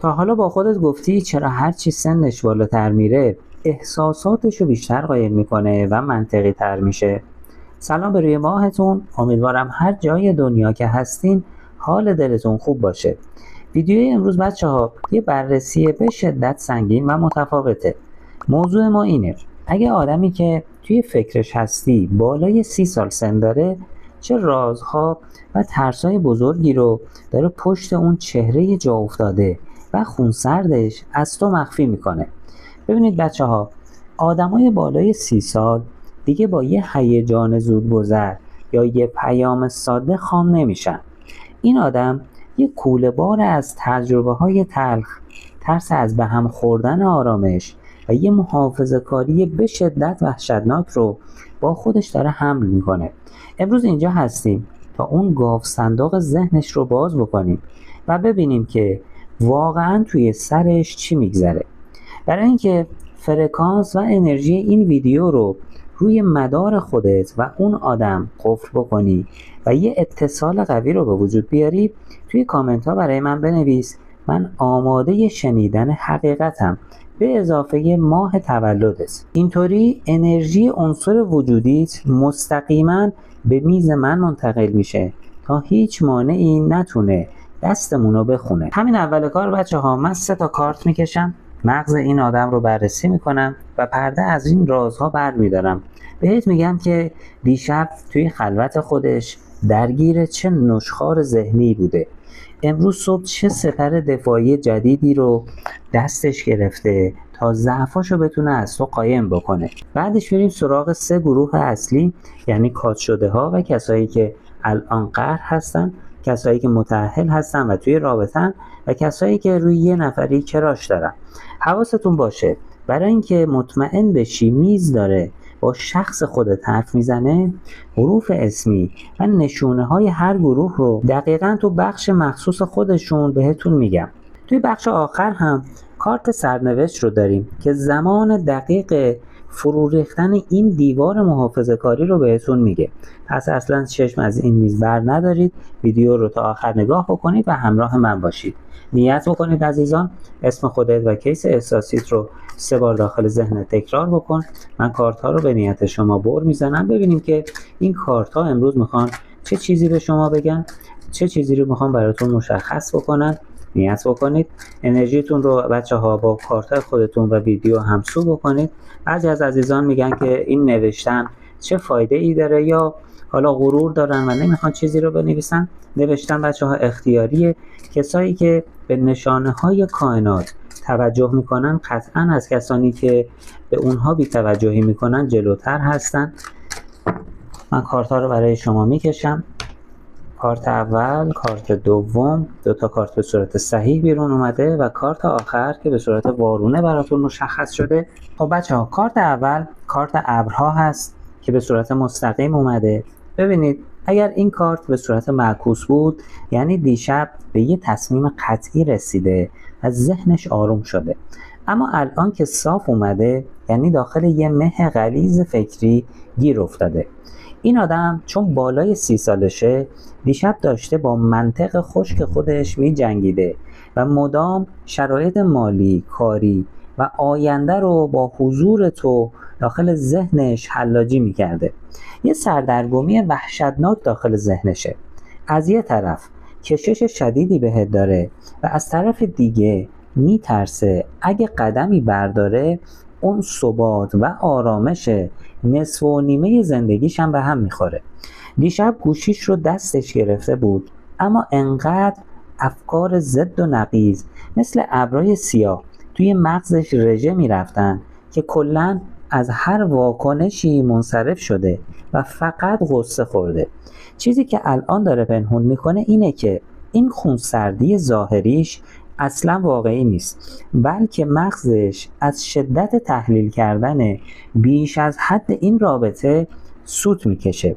تا حالا با خودت گفتی چرا هر چی سنش بالاتر میره احساساتشو بیشتر قایم میکنه و منطقی تر میشه؟ سلام به روی ماهتون، امیدوارم هر جای دنیا که هستین حال دلتون خوب باشه. ویدیوی امروز بچه ها یه بررسی به شدت سنگین و متفاوته. موضوع ما اینه: اگه آدمی که توی فکرش هستی بالای 30 سال سن داره، چه رازها و ترسای بزرگی رو داره پشت اون چهره جا افتاده و خونسردش از تو مخفی میکنه. ببینید بچه ها، آدمای بالای 30 سال دیگه با یه هیجان زودگذر یا یه پیام ساده خام نمیشن. این آدم یه کوله بار از تجربه های تلخ، ترس از به هم خوردن آرامش و یه محافظه‌کاری به شدت وحشتناک رو با خودش داره حمل میکنه. امروز اینجا هستیم تا اون گاو صندوق ذهنش رو باز بکنیم و ببینیم که واقعا توی سرش چی میگذره. برای اینکه فرکانس و انرژی این ویدیو رو روی مدار خودت و اون آدم قفل بکنی و یه اتصال قوی رو به وجود بیاری، توی کامنت ها برای من بنویس من آماده شنیدن حقیقتم به اضافه ماه تولدت. اینطوری انرژی عنصر وجودیت مستقیما به میز من منتقل میشه تا هیچ مانعی نتونه دستمون رو بخونه. همین اول کار بچه ها، من 3 تا کارت میکشم، مغز این آدم رو بررسی میکنم و پرده از این رازها بر میدارم. بهت میگم که دیشب توی خلوت خودش درگیر چه نشخوار ذهنی بوده، امروز صبح چه سپر دفاعی جدیدی رو دستش گرفته تا ضعفاشو بتونه از تو قایم بکنه. بعدش میریم سراغ 3 گروه اصلی، یعنی کات شده ها و کسایی که الان قهر هستن، کسایی که متأهل هستن و توی رابطن و کسایی که روی یه نفری کراش دارن. حواستون باشه برای اینکه مطمئن بشی میز داره با شخص خودت حرف میزنه، حروف اسمی و نشونه های هر گروه رو دقیقاً تو بخش مخصوص خودشون بهتون میگم. توی بخش آخر هم کارت سرنوشت رو داریم که زمان دقیق فرو ریختن این دیوار محافظه‌کاری رو بهتون میگه. پس اصلا چشم از این میز بر ندارید، ویدیو رو تا آخر نگاه بکنید و همراه من باشید. نیت بکنید عزیزان، اسم خودت و کیس احساسیت رو 3 بار داخل ذهنت تکرار بکن. من کارت ها رو به نیت شما بر میزنم، ببینیم که این کارت ها امروز میخوان چه چیزی به شما بگن، چه چیزی رو میخوان براتون مشخص بکنن. نیت بکنید انرژیتون رو بچه ها با کارت خودتون و ویدیو همسو بکنید. بعضی از عزیزان میگن که این نوشتن چه فایده ای داره، یا حالا غرور دارن و نمیخوان چیزی رو بنویسن. نوشتن بچه ها اختیاریه. کسایی که به نشانه های کائنات توجه میکنن قطعا از کسانی که به اونها بی توجهی میکنن جلوتر هستن. من کارت ها رو برای شما میکشم. کارت اول، کارت دوم، 2 تا کارت به صورت صحیح بیرون اومده و کارت آخر که به صورت وارونه براتون مشخص شده. خب بچه ها، کارت اول کارت ابرها هست که به صورت مستقیم اومده. ببینید اگر این کارت به صورت معکوس بود، یعنی دیشب به یه تصمیم قطعی رسیده و ذهنش آروم شده. اما الان که صاف اومده، یعنی داخل یه مه غلیظ فکری گیر افتاده. این آدم چون بالای 30 سالشه، دیشب داشته با منطق خشک خودش می جنگیده و مدام شرایط مالی، کاری و آینده رو با حضور تو داخل ذهنش حلاجی می کرده. یه سردرگمی وحشتناک داخل ذهنشه. از یه طرف کشش شدیدی بهت داره و از طرف دیگه می ترسه اگه قدمی برداره اون ثبات و آرامش نصف و نیمه زندگیش هم به هم میخوره. دیشب گوشیش رو دستش گرفته بود، اما انقدر افکار ضد و نقیض مثل ابرای سیاه توی مغزش رژه میرفتن که کلاً از هر واکنشی منصرف شده و فقط غصه خورده. چیزی که الان داره پنهون میکنه اینه که این خونسردی ظاهریش اصلا واقعی نیست، بلکه مغزش از شدت تحلیل کردن بیش از حد این رابطه سوت میکشه.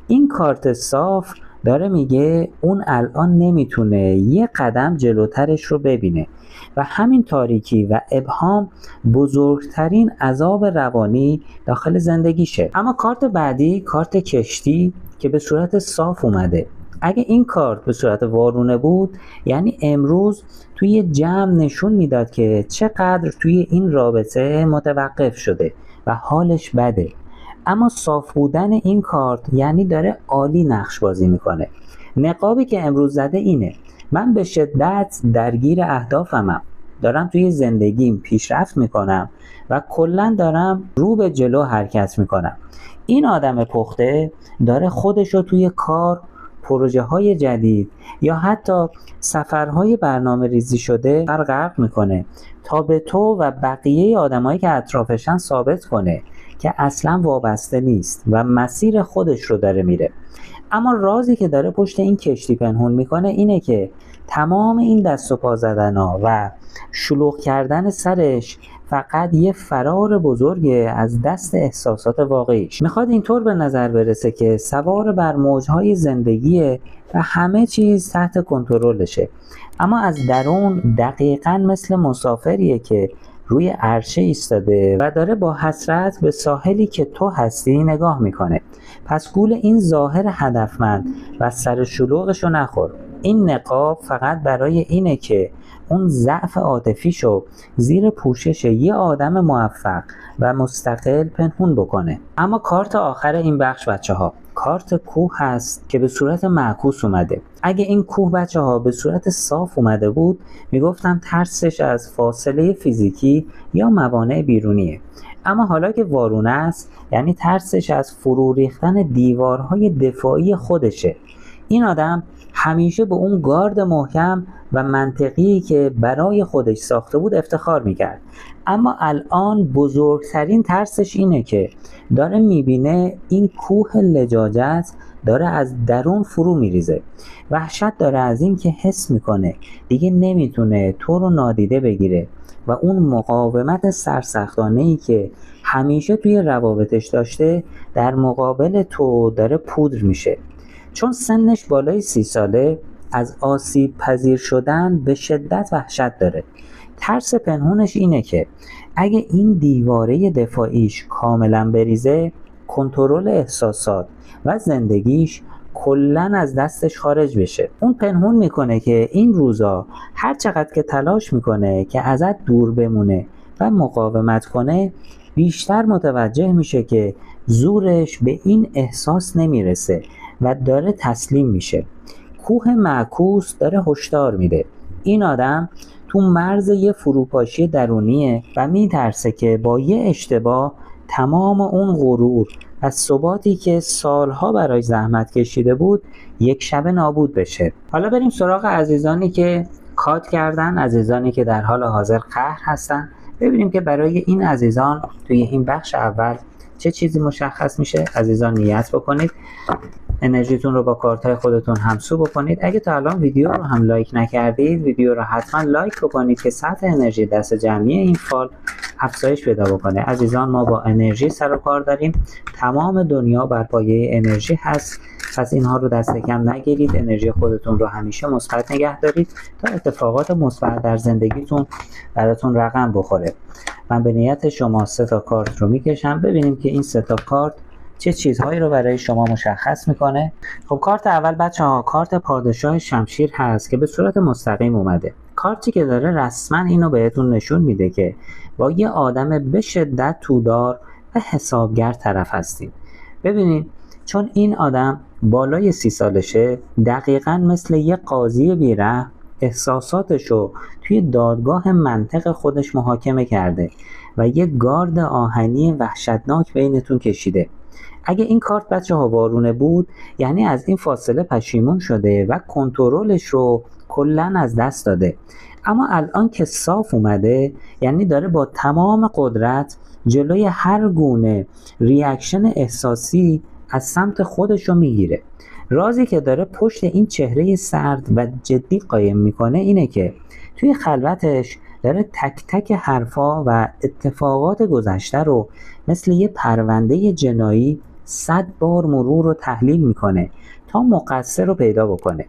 این کارت صاف داره میگه اون الان نمیتونه یه قدم جلوترش رو ببینه و همین تاریکی و ابهام بزرگترین عذاب روانی داخل زندگیشه. اما کارت بعدی کارت کشتی که به صورت صاف اومده. اگه این کارت به صورت وارونه بود، یعنی امروز توی جمع نشون میداد که چقدر توی این رابطه متوقف شده و حالش بده. اما صاف بودن این کارت یعنی داره عالی نقش بازی میکنه. نقابی که امروز زده اینه: من به شدت درگیر اهدافمم، دارم توی زندگیم پیشرفت میکنم و کلا دارم رو به جلو حرکت میکنم. این آدم پخته داره خودش رو توی کار، پروژه های جدید یا حتی سفرهای برنامه ریزی شده غرق میکنه تا به تو و بقیه آدمایی که اطرافشن ثابت کنه که اصلا وابسته نیست و مسیر خودش رو داره میره. اما رازی که داره پشت این کشتی پنهون میکنه اینه که تمام این دست و پا زدن‌ها و شلوغ کردن سرش فقط یه فرار بزرگه از دست احساسات واقعیش. میخواد اینطور به نظر برسه که سوار بر موجهای زندگیه و همه چیز تحت کنترلشه، اما از درون دقیقاً مثل مسافریه که روی عرشه ایستاده و داره با حسرت به ساحلی که تو هستی نگاه میکنه. پس گول این ظاهر هدفمند و سر شلوغشو نخور. این نقاب فقط برای اینه که اون ضعف عاطفیشو زیر پوشش یه آدم موفق و مستقل پنهون بکنه. اما کارت آخر این بخش بچه‌ها کارت کوه هست که به صورت معکوس اومده. اگه این کوه بچه‌ها به صورت صاف اومده بود، میگفتم ترسش از فاصله فیزیکی یا موانع بیرونیه. اما حالا که وارونه است، یعنی ترسش از فرو ریختن دیوارهای دفاعی خودشه. این آدم همیشه به اون گارد محکم و منطقی که برای خودش ساخته بود افتخار میکرد، اما الان بزرگترین ترسش اینه که داره میبینه این کوه لجاجت داره از درون فرو میریزه. وحشت داره از این که حس میکنه دیگه نمیتونه تو رو نادیده بگیره و اون مقاومت سرسختانه‌ای که همیشه توی روابطش داشته در مقابل تو داره پودر میشه. چون سنش بالای 30 ساله، از آسیب پذیر شدن به شدت وحشت داره. ترس پنهونش اینه که اگه این دیواره دفاعیش کاملا بریزه، کنترل احساسات و زندگیش کلن از دستش خارج بشه. اون پنهون میکنه که این روزا هر چقدر که تلاش میکنه که ازت دور بمونه و مقاومت کنه، بیشتر متوجه میشه که زورش به این احساس نمیرسه و داره تسلیم میشه. کوه معکوس داره هشدار میده. این آدم تو مرز یه فروپاشی درونیه و میترسه که با یه اشتباه تمام اون غرور و ثباتی که سالها برای زحمت کشیده بود یک شبه نابود بشه. حالا بریم سراغ عزیزانی که کات کردن، عزیزانی که در حال حاضر قهر هستن. ببینیم که برای این عزیزان توی این بخش اول چه چیزی مشخص میشه. عزیزان نیت بکنید، انرژیتون رو با کارتای خودتون همسو بکنید. اگه تا الان ویدیو رو هم لایک نکردید، ویدیو رو حتما لایک بکنید که سطح انرژی دست جمعی این فال افزایش پیدا بکنه. عزیزان، ما با انرژی سر و کار داریم. تمام دنیا بر پایه انرژی هست، پس اینها رو دست کم نگیرید. انرژی خودتون رو همیشه مثبت نگه دارید تا اتفاقات مثبت در زندگیتون براتون رقم بخوره. من به نیت شما 3 تا کارت رو میکشم، ببینیم که این 3 تا کارت چه چیزهایی رو برای شما مشخص میکنه. خب کارت اول بچه‌ها کارت پادشاه شمشیر هست که به صورت مستقیم اومده. کارتی که داره رسما اینو بهتون نشون میده که با یه آدم به شدت تودار و حسابگر طرف هستید. ببینید، چون این آدم بالای 30 سالشه، دقیقاً مثل یه قاضی بی‌رحم احساساتشو توی دادگاه منطق خودش محاکمه کرده و یه گارد آهنی وحشتناک بینتون کشیده. اگه این کارت بچه‌ها وارونه بود، یعنی از این فاصله پشیمون شده و کنترلش رو کلاً از دست داده. اما الان که صاف اومده، یعنی داره با تمام قدرت جلوی هر گونه ریاکشن احساسی از سمت خودش رو میگیره. رازی که داره پشت این چهره سرد و جدی قایم میکنه اینه که توی خلوتش داره تک تک حرفا و اتفاقات گذشته رو مثل یه پرونده جنایی 100 بار مرور و تحلیل میکنه تا مقصر رو پیدا بکنه.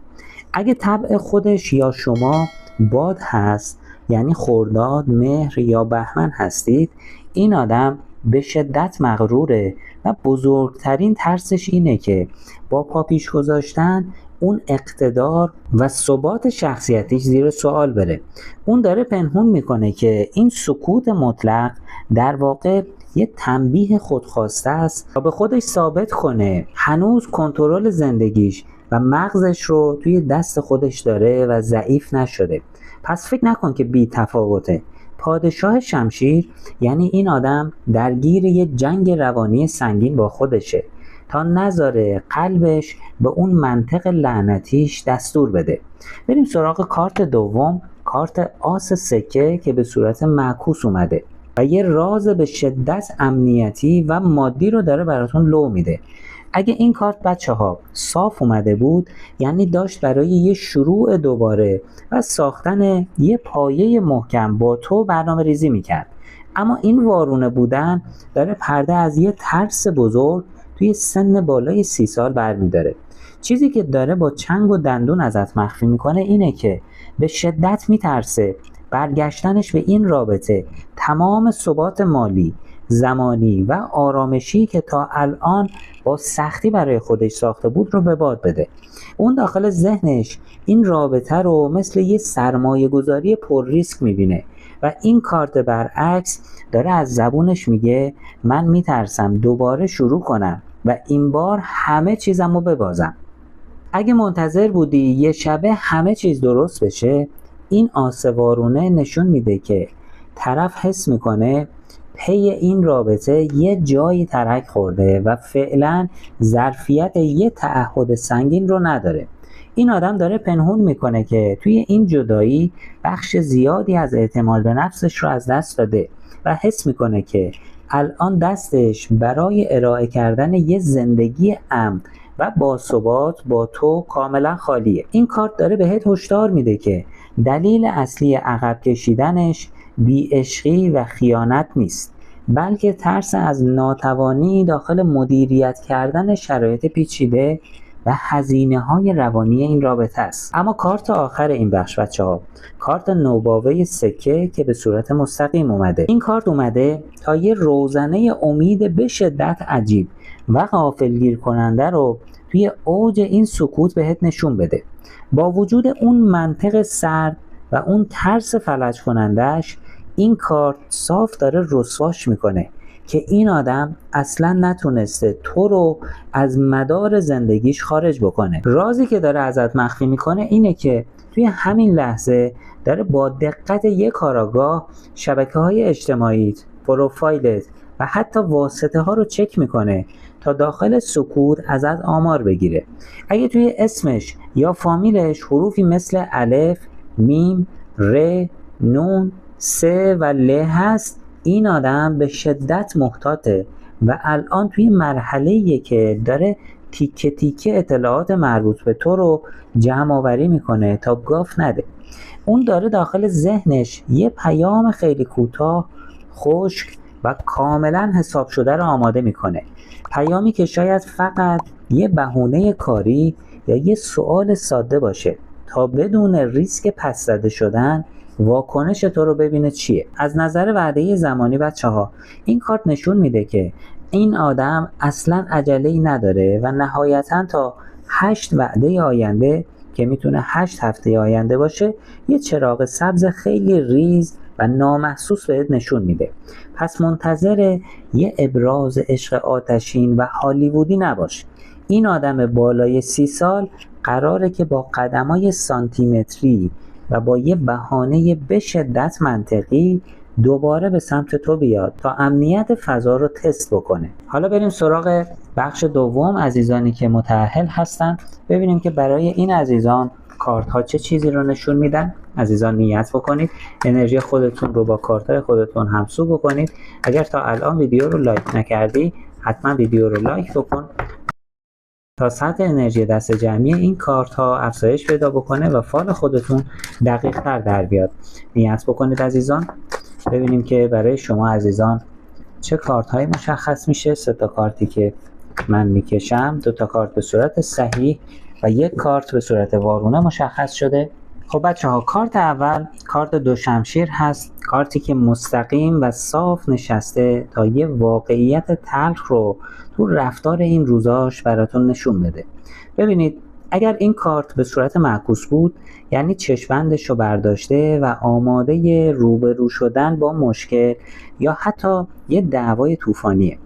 اگه طبع خودش یا شما باد هست، یعنی خرداد، مهر یا بهمن هستید، این آدم به شدت مغروره و بزرگترین ترسش اینه که با پا پیش گذاشتن اون اقتدار و ثبات شخصیتیش زیر سوال بره. اون داره پنهون میکنه که این سکوت مطلق در واقع یه تنبیه خودخواسته است تا به خودش ثابت کنه هنوز کنترل زندگیش و مغزش رو توی دست خودش داره و ضعیف نشده. پس فکر نکن که بی تفاوته. پادشاه شمشیر یعنی این آدم درگیر یه جنگ روانی سنگین با خودشه تا نذاره قلبش به اون منطق لعنتیش دستور بده. بریم سراغ کارت دوم، کارت آس سکه که به صورت معکوس اومده و یه راز به شدت امنیتی و مادی رو داره براتون لو میده. اگه این کارت بچه‌ها صاف اومده بود یعنی داشت برای یه شروع دوباره و ساختن یه پایه محکم با تو برنامه ریزی میکرد. اما این وارونه بودن داره پرده از یه ترس بزرگ توی سن بالای 30 سال برمیداره. چیزی که داره با چنگ و دندون ازت مخفی میکنه اینه که به شدت میترسه برگشتنش به این رابطه تمام ثبات مالی، زمانی و آرامشی که تا الان با سختی برای خودش ساخته بود رو به باد بده. اون داخل ذهنش این رابطه رو مثل یه سرمایه گذاری پر ریسک میبینه و این کارت برعکس داره از زبونش میگه من میترسم دوباره شروع کنم و این بار همه چیزم رو ببازم. اگه منتظر بودی یه شبه همه چیز درست بشه، این آسوارونه نشون میده که طرف حس میکنه پی این رابطه یه جایی ترک خورده و فعلا ظرفیت یه تعهد سنگین رو نداره. این آدم داره پنهون میکنه که توی این جدایی بخش زیادی از اعتماد به نفسش رو از دست داده و حس میکنه که الان دستش برای ارائه کردن یه زندگی امن و باثبات با تو کاملا خالیه. این کارت داره بهت هشدار میده که دلیل اصلی عقب کشیدنش بی‌عشقی و خیانت نیست، بلکه ترس از ناتوانی داخل مدیریت کردن شرایط پیچیده و هزینه‌های روانی این رابطه است. اما کارت آخر این بخش بچه‌ها، کارت نوباوه سکه که به صورت مستقیم اومده. این کارت اومده تا یه روزنه امید به شدت عجیب و غافلگیر کننده رو توی اوج این سکوت بهت نشون بده. با وجود اون منطق سرد و اون ترس فلج کنندش، این کارت صاف داره رسواش میکنه که این آدم اصلا نتونسته تو رو از مدار زندگیش خارج بکنه. رازی که داره ازت مخفی میکنه اینه که توی همین لحظه داره با دقت یک کاراگاه شبکه‌های اجتماعیت، پروفایلت و حتی واسطه ها رو چک میکنه تا داخل سکوت ازت آمار بگیره. اگه توی اسمش یا فامیلش حروفی مثل الف، میم، ر، نون، س و ل هست، این آدم به شدت محتاطه و الان توی مرحله‌ایه که داره تیکه تیکه اطلاعات مربوط به تو رو جمع آوری میکنه تا گاف نده. اون داره داخل ذهنش یه پیام خیلی کوتاه، خشک و کاملا حساب شده رو آماده میکنه. پیامی که شاید فقط یه بهونه کاری یا یه سوال ساده باشه تا بدون ریسک پس زده شدن واکنش تو رو ببینه چیه. از نظر وعده زمانی بچه‌ها، این کارت نشون میده که این آدم اصلا عجله‌ای نداره و نهایتاً تا 8 وعده آینده که میتونه 8 هفته آینده باشه یه چراغ سبز خیلی ریز و نامحسوس بهت نشون میده. پس منتظر یه ابراز عشق آتشین و هالیوودی نباش. این آدم بالای 30 سال قراره که با قدمای سانتیمتری و با یه بهانه به شدت منطقی دوباره به سمت تو بیاد تا امنیت فضا رو تست بکنه. حالا بریم سراغ بخش دوم، عزیزانی که متأهل هستن. ببینیم که برای این عزیزان کارت ها چه چیزی رو نشون میدن. عزیزان نیت بکنید انرژی خودتون رو با کارت های خودتون همسو بکنید. اگر تا الان ویدیو رو لایک نکردی حتما ویدیو رو لایک بکن تا سطح انرژی دست جمعی این کارت ها افزایش پیدا بکنه و فال خودتون دقیق تر در بیاد. نیت بکنید عزیزان. ببینیم که برای شما عزیزان چه کارت هایی مشخص میشه. 3 تا کارتی که من میکشم، 2 تا کارت به صورت صحیح و 1 کارت به صورت وارونه مشخص شده. خب بچه ها، کارت اول کارت دو شمشیر هست، کارتی که مستقیم و صاف نشسته تا یه واقعیت تلخ رو تو رفتار این روزاش براتون نشون بده. ببینید اگر این کارت به صورت معکوس بود یعنی چشم‌بندش رو برداشته و آماده روبرو شدن با مشکل یا حتی یه دعوای طوفانیه.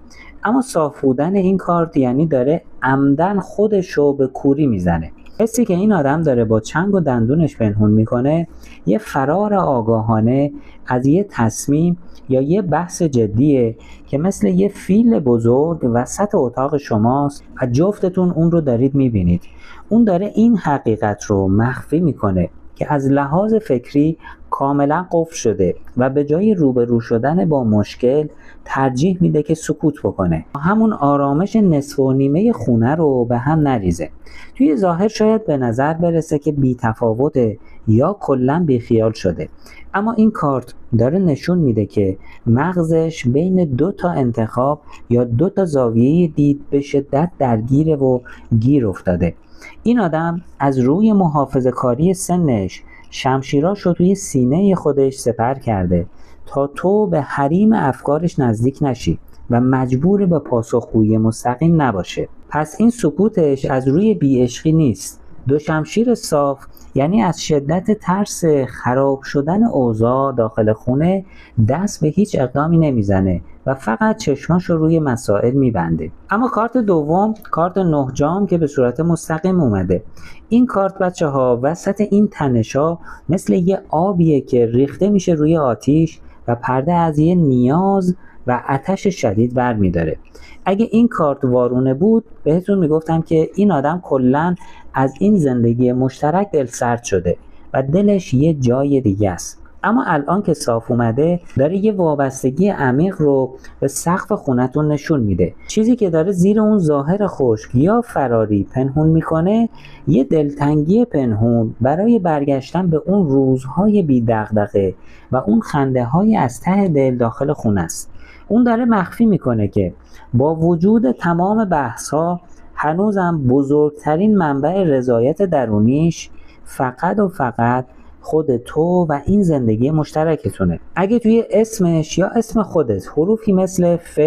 اما صاف بودن این کارت یعنی داره عمدن خودش رو به کوری میزنه. حسی که این آدم داره با چنگ و دندونش پنهون میکنه یه فرار آگاهانه از یه تصمیم یا یه بحث جدیه که مثل یه فیل بزرگ وسط اتاق شماست و جفتتون اون رو دارید میبینید. اون داره این حقیقت رو مخفی میکنه که از لحاظ فکری کاملا قفل شده و به جای روبرو شدن با مشکل ترجیح میده که سکوت بکنه، همون آرامش نصف و نیمه خونه رو به هم نریزه. توی ظاهر شاید به نظر برسه که بی‌تفاوته یا کلاً بیخیال شده، اما این کارت داره نشون میده که مغزش بین دو تا انتخاب یا دو تا زاویه دید به شدت درگیره و گیر افتاده. این آدم از روی محافظه‌کاری سنش شمشیراش رو توی سینه خودش سپر کرده تا تو به حریم افکارش نزدیک نشی و مجبور به پاسخگویی مستقیم نباشه. پس این سکوتش از روی بی‌عشقی نیست. دو شمشیر صاف یعنی از شدت ترس خراب شدن اوضاع داخل خونه دست به هیچ اقدامی نمیزنه و فقط چشماش رو روی مسائل میبنده. اما کارت دوم، کارت 9 جام که به صورت مستقیم اومده. این کارت بچه‌ها وسط این تنش‌ها مثل یه آبیه که ریخته میشه روی آتیش و پرده از یه نیاز و آتش شدید برمی‌داره. اگه این کارت وارونه بود بهتون میگفتم که این آدم کلاً از این زندگی مشترک دلسرد شده و دلش یه جای دیگه است. اما الان که صاف اومده داره یه وابستگی عمیق رو به سقف خونتون نشون میده. چیزی که داره زیر اون ظاهر خشک یا فراری پنهون میکنه یه دلتنگی پنهون برای برگشتن به اون روزهای بی دغدغه و اون خنده های از ته دل داخل خونه است. اون داره مخفی میکنه که با وجود تمام بحث‌ها هنوزم بزرگترین منبع رضایت درونیش فقط و فقط خود تو و این زندگی مشترکتونه. اگه توی اسمش یا اسم خودت حروفی مثل ف،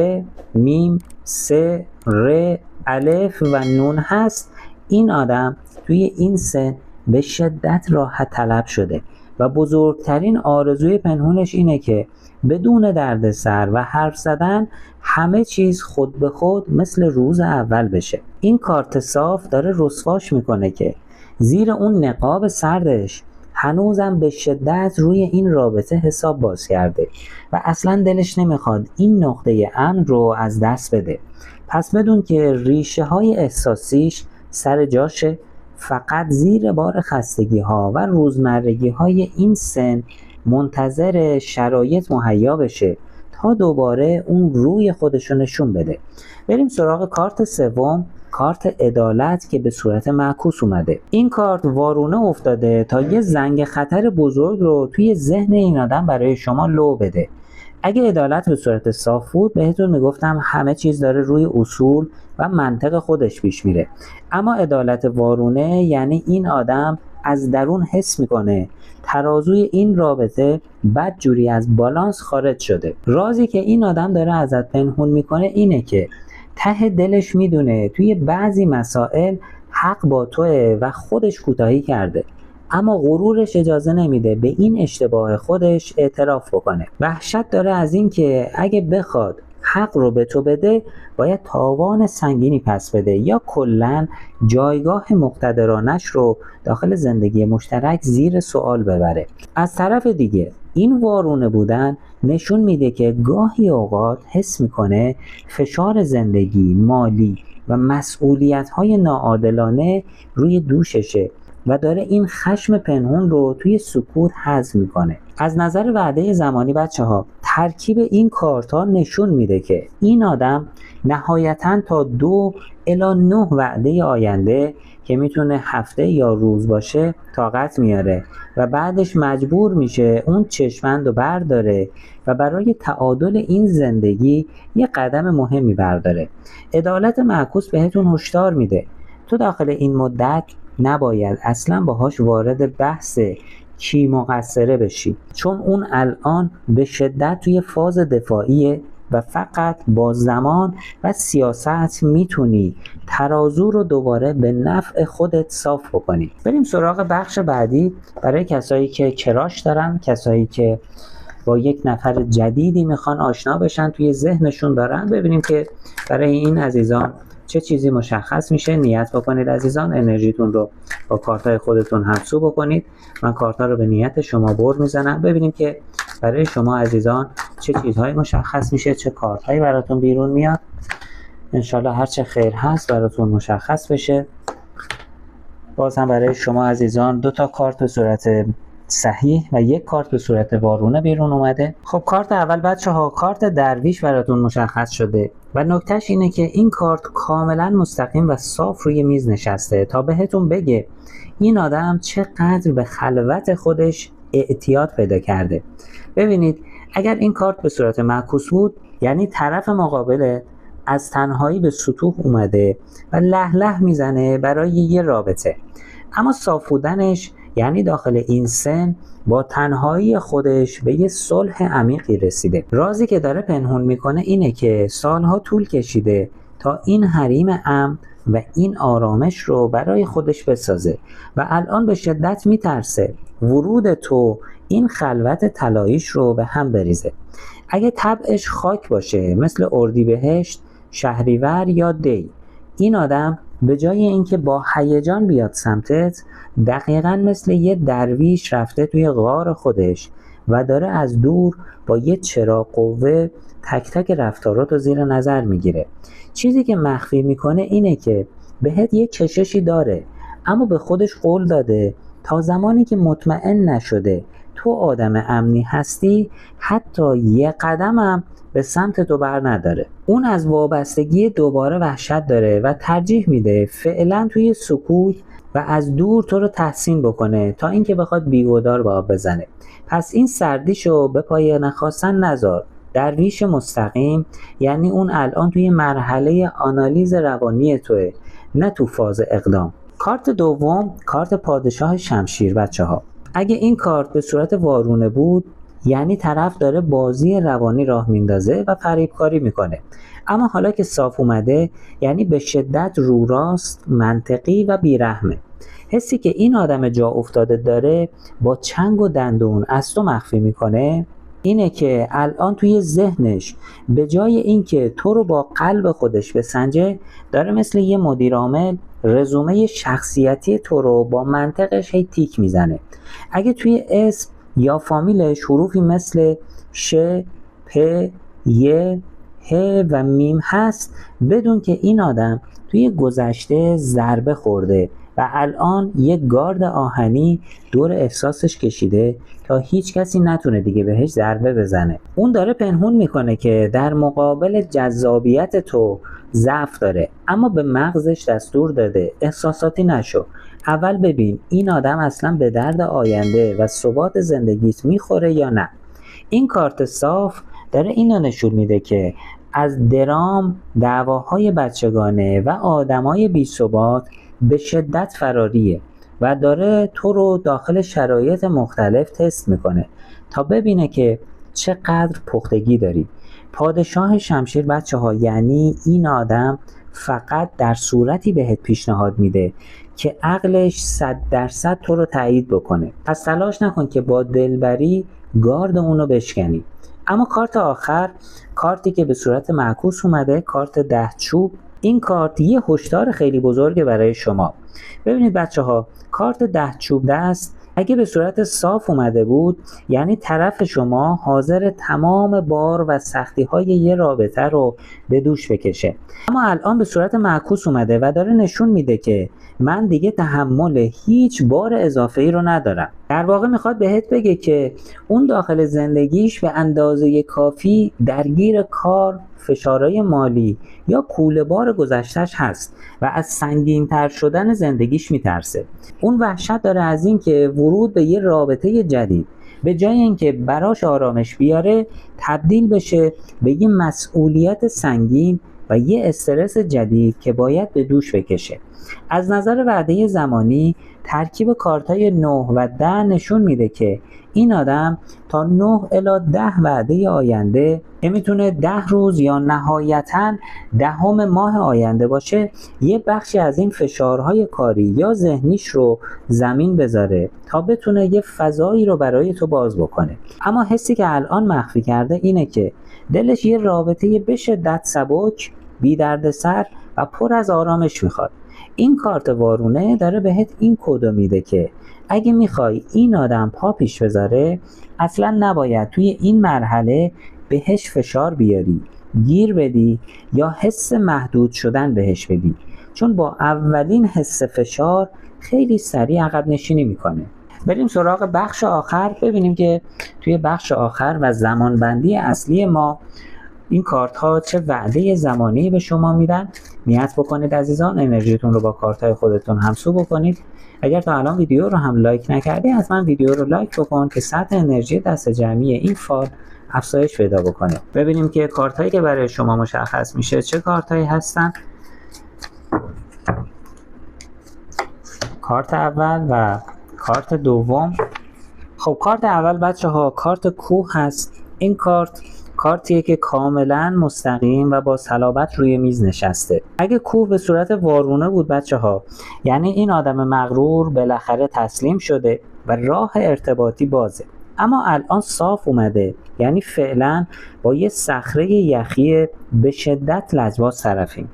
میم، س، ر، الف و نون هست، این آدم توی این سن به شدت راحت طلب شده و بزرگترین آرزوی پنهونش اینه که بدون دردسر و حرف زدن همه چیز خود به خود مثل روز اول بشه. این کارت صاف داره رسواش میکنه که زیر اون نقاب سردش هنوزم به شدت روی این رابطه حساب باز کرده و اصلا دلش نمیخواد این نقطه امن رو از دست بده. پس بدون که ریشه های احساسیش سر جاشه، فقط زیر بار خستگی ها و روزمرگی های این سن منتظر شرایط مهیا بشه تا دوباره اون روی خودشو نشون بده. بریم سراغ کارت سوم، کارت عدالت که به صورت معکوس اومده. این کارت وارونه افتاده تا یه زنگ خطر بزرگ رو توی ذهن این آدم برای شما لو بده. اگه عدالت به صورت صاف بود بهتون میگفتم همه چیز داره روی اصول و منطق خودش پیش میره، اما عدالت وارونه یعنی این آدم از درون حس میکنه ترازوی این رابطه بدجوری از بالانس خارج شده. رازی که این آدم داره ازت پنهون میکنه اینه که ته دلش میدونه توی بعضی مسائل حق با توه و خودش کوتاهی کرده، اما غرورش اجازه نمیده به این اشتباه خودش اعتراف بکنه. وحشت داره از این که اگه بخواد حق رو به تو بده باید تاوان سنگینی پس بده یا کلاً جایگاه مقتدرانش رو داخل زندگی مشترک زیر سوال ببره. از طرف دیگه این وارونه بودن نشون میده که گاهی اوقات حس میکنه فشار زندگی، مالی و مسئولیت‌های ناعادلانه روی دوششه و داره این خشم پنهون رو توی سکوت هضم میکنه. از نظر وعده زمانی بچه‌ها ترکیب این کارتا نشون میده که این آدم نهایتاً تا 2 الی 9 وعده آینده که میتونه هفته یا روز باشه طاقت میاره و بعدش مجبور میشه اون چشمند رو برداره و برای تعادل این زندگی یه قدم مهمی برداره. عدالت معکوس بهتون هشدار میده تو داخل این مدت نباید اصلا باهاش وارد بحث کی مقصره بشی، چون اون الان به شدت توی فاز دفاعیه و فقط با زمان و سیاست میتونی ترازو رو دوباره به نفع خودت صاف بکنی. بریم سراغ بخش بعدی برای کسایی که کراش دارن، کسایی که با یک نفر جدیدی میخوان آشنا بشن، توی ذهنشون دارن. ببینیم که برای این عزیزان چه چیزی مشخص میشه. نیت بکنید عزیزان، انرژیتون رو با کارتای خودتون همسو بکنید. من کارتا رو به نیت شما بر میزنم. ببینیم که برای شما عزیزان چه چیزهایی مشخص میشه، چه کارتایی براتون بیرون میاد. انشالله هر چه خیر هست براتون مشخص بشه. باز هم برای شما عزیزان 2 تا کارت به صورت صحیح و 1 کارت به صورت وارونه بیرون اومده. خب کارت اول بچه‌ها، کارت درویش براتون مشخص شده و نکتهش اینه که این کارت کاملا مستقیم و صاف روی میز نشسته تا بهتون بگه این آدم چقدر به خلوت خودش اعتیاد پیدا کرده. ببینید اگر این کارت به صورت معکوس بود یعنی طرف مقابل از تنهایی به سطوح اومده و له له میزنه برای یه رابطه، اما صاف بودنش یعنی داخل این سن با تنهایی خودش به یه صلح عمیقی رسیده. رازی که داره پنهون میکنه اینه که سالها طول کشیده تا این حریم امن و این آرامش رو برای خودش بسازه و الان به شدت میترسه ورود تو این خلوت طلاییش رو به هم بریزه. اگه طبعش خاک باشه مثل اردیبهشت، شهریور یا دی، این آدم به جای اینکه با هیجان بیاد سمتت، دقیقاً مثل یه درویش رفته توی غار خودش و داره از دور با یه چراغ قوه تک تک رفتاراتو زیر نظر میگیره. چیزی که مخفی میکنه اینه که بهت یه کششی داره، اما به خودش قول داده تا زمانی که مطمئن نشده تو آدم امنی هستی حتی یه قدمم به سمت تو بر نداره. اون از وابستگی دوباره وحشت داره و ترجیح میده فعلا توی سکوت و از دور تو رو تحسین بکنه تا اینکه بخواد بیگودار به آب بزنه. پس این سردیشو به پایان خواستن نذار. درویش مستقیم یعنی اون الان توی مرحله آنالیز روانی توه، نه تو فاز اقدام. کارت دوم، کارت پادشاه شمشیر بچه‌ها. اگه این کارت به صورت وارونه بود یعنی طرف داره بازی روانی راه میندازه و فریبکاری میکنه، اما حالا که صاف اومده یعنی به شدت رو راست، منطقی و بیرحمه. حسی که این آدم جا افتاده داره با چنگ و دندون از تو مخفی میکنه اینه که الان توی ذهنش به جای اینکه تو رو با قلب خودش بسنجه، داره مثل یه مدیر عامل رزومه شخصیتی تو رو با منطقش هی تیک میزنه. اگه توی اسم یا فامیلش حروفی مثل ش، پ، ی، ه و میم هست، بدون که این آدم توی گذشته ضربه خورده و الان یک گارد آهنی دور احساسش کشیده تا هیچ کسی نتونه دیگه بهش ضربه بزنه. اون داره پنهون میکنه که در مقابل جذابیت تو ضعف داره، اما به مغزش دستور داده احساساتی نشو، اول ببین این آدم اصلا به درد آینده و ثبات زندگیت میخوره یا نه. این کارت صاف داره اینو نشون میده که از درام، دعواهای بچگانه و آدمای بی‌ثبات به شدت فراریه و داره تو رو داخل شرایط مختلف تست میکنه تا ببینه که چقدر پختگی داری. پادشاه شمشیر بچه‌ها یعنی این آدم فقط در صورتی بهت پیشنهاد میده که عقلش 100% تو رو تایید بکنه. پس تلاش نکن که با دلبری گارد اونو بشکنی. اما کارت آخر، کارتی که به صورت معکوس اومده، کارت 10 چوب. این کارت یه هشدار خیلی بزرگه برای شما. ببینید بچه‌ها، کارت 10 چوب دست اگه به صورت صاف اومده بود یعنی طرف شما حاضر تمام بار و سختی‌های یه رابطه رو به دوش بکشه، اما الان به صورت معکوس اومده و داره نشون میده که من دیگه تحمل هیچ بار اضافه‌ای رو ندارم. در واقع میخواد بهت بگه که اون داخل زندگیش به اندازه کافی درگیر کار، فشارهای مالی یا کوله بار گذشتهش هست و از سنگین‌تر شدن زندگیش میترسه. اون وحشت داره از این که ورود به یه رابطه جدید به جای اینکه براش آرامش بیاره تبدیل بشه به یه مسئولیت سنگین و یه استرس جدید که باید به دوش بکشه. از نظر وعده زمانی ترکیب کارتای 9 و 10 نشون میده که این آدم تا 9 الی 10 وعده آینده که میتونه 10 روز یا نهایتاً 10 ماه آینده باشه یه بخشی از این فشارهای کاری یا ذهنیش رو زمین بذاره تا بتونه یه فضایی رو برای تو باز بکنه. اما حسی که الان مخفی کرده اینه که دلش یه رابطه به شدت سبک، بی دردسر و پر از آرامش میخواد. این کارت وارونه داره بهت این کدو میده که اگه میخوای این آدم پا پیش بذاره اصلا نباید توی این مرحله بهش فشار بیاری، گیر بدی یا حس محدود شدن بهش بدی، چون با اولین حس فشار خیلی سریع عقب نشینی میکنه. بریم سراغ بخش آخر، ببینیم که توی بخش آخر و زمانبندی اصلی ما این کارت ها چه وعده زمانی به شما میدن. نیت بکنید عزیزان انرژیتون رو با کارت های خودتون همسو بکنید. اگر تا الان ویدیو رو هم لایک نکردی حتما ویدیو رو لایک بکن که سطح انرژی دست جمعی این فال افزایش پیدا بکنه. ببینیم که کارت هایی که برای شما مشخص میشه چه کارت هایی هستن. کارت اول و کارت دوم. خب کارت اول بچه ها کارت کوه هست. این کارتیه که کاملا مستقیم و با صلابت روی میز نشسته. اگه کوه به صورت وارونه بود بچه ها یعنی این آدم مغرور بالاخره تسلیم شده و راه ارتباطی بازه. اما الان صاف اومده، یعنی فعلا با یه صخره یخی به شدت لجباز طرفیم.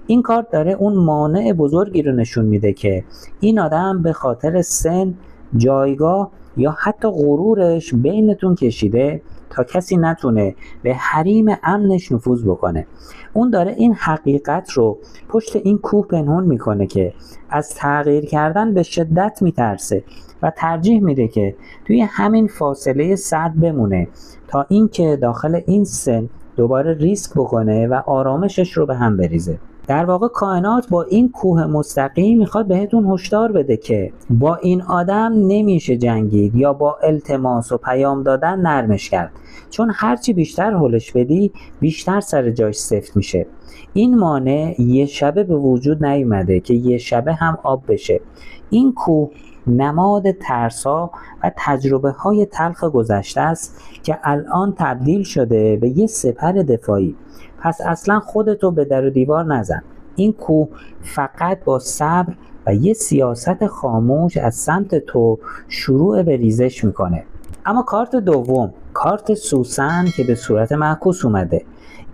این کارت داره اون مانع بزرگی رو نشون میده که این آدم به خاطر سن، جایگاه یا حتی غرورش بینتون کشیده تا کسی نتونه به حریم امنش نفوذ بکنه. اون داره این حقیقت رو پشت این کوه پنهون میکنه که از تغییر کردن به شدت میترسه و ترجیح میده که توی همین فاصله صد بمونه تا اینکه داخل این سن دوباره ریسک بکنه و آرامشش رو به هم بریزه. در واقع کائنات با این کوه مستقیم میخواد بهتون هشدار بده که با این آدم نمیشه جنگید یا با التماس و پیام دادن نرمش کرد، چون هرچی بیشتر هلش بدی بیشتر سر جاش سفت میشه. این مانع یه شبه به وجود نیومده که یه شبه هم آب بشه. این کوه نماد ترسا و تجربه های تلخ گذشته است که الان تبدیل شده به یه سپر دفاعی. پس اصلا خودتو به در و دیوار نزن. این کوه فقط با صبر و یه سیاست خاموش از سمت تو شروع به ریزش میکنه. اما کارت دوم، کارت سوسن که به صورت معکوس اومده.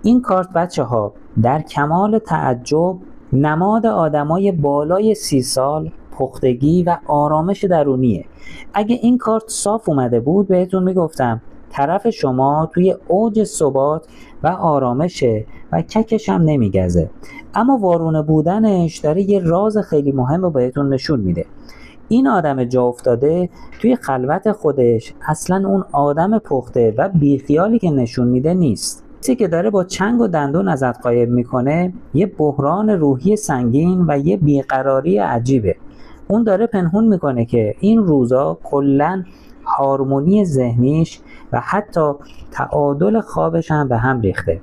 این کارت بچه ها در کمال تعجب نماد آدمای بالای 30 سال، پختگی و آرامش درونیه. اگه این کارت صاف اومده بود بهتون میگفتم طرف شما توی اوج ثبات و آرامشه و ککش هم نمیگزه. اما وارونه بودنش داره یه راز خیلی مهم رو بهتون نشون میده. این آدم جا افتاده توی خلوت خودش اصلا اون آدم پخته و بیخیالی که نشون میده نیست. چیزی که داره با چنگ و دندون ازت غایب میکنه یه بحران روحی سنگین و یه بیقراری عجیبه. اون داره پنهون میکنه که این روزا کلن هارمونی ذهنیش و حتی تعادل خوابش هم به هم ریخته.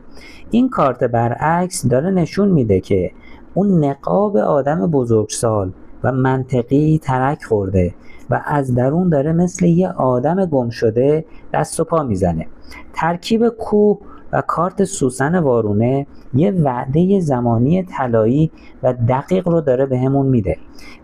این کارت برعکس داره نشون میده که اون نقاب آدم بزرگسال و منطقی ترک خورده و از درون داره مثل یه آدم گم شده دست و پا میزنه. ترکیب کوه و کارت سوسن وارونه یه وعده زمانی طلایی و دقیق رو داره بهمون میده.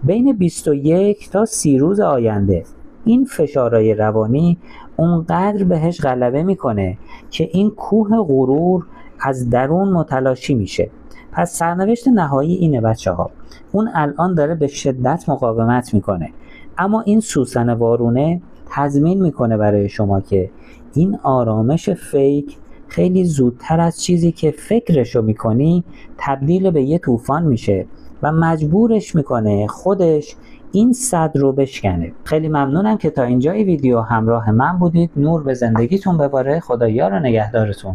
بین 21 تا 30 روز آینده این فشارهای روانی اونقدر بهش غلبه میکنه که این کوه غرور از درون متلاشی میشه. پس سرنوشت نهایی اینه بچه ها. اون الان داره به شدت مقاومت میکنه، اما این سوسن وارونه تضمین میکنه برای شما که این آرامش فیک خیلی زودتر از چیزی که فکرشو میکنی تبدیل به یه طوفان میشه و مجبورش میکنه خودش این سد رو بشکنه. خیلی ممنونم که تا اینجای ویدیو همراه من بودید. نور به زندگیتون بباره. خدا یار و نگهدارتون.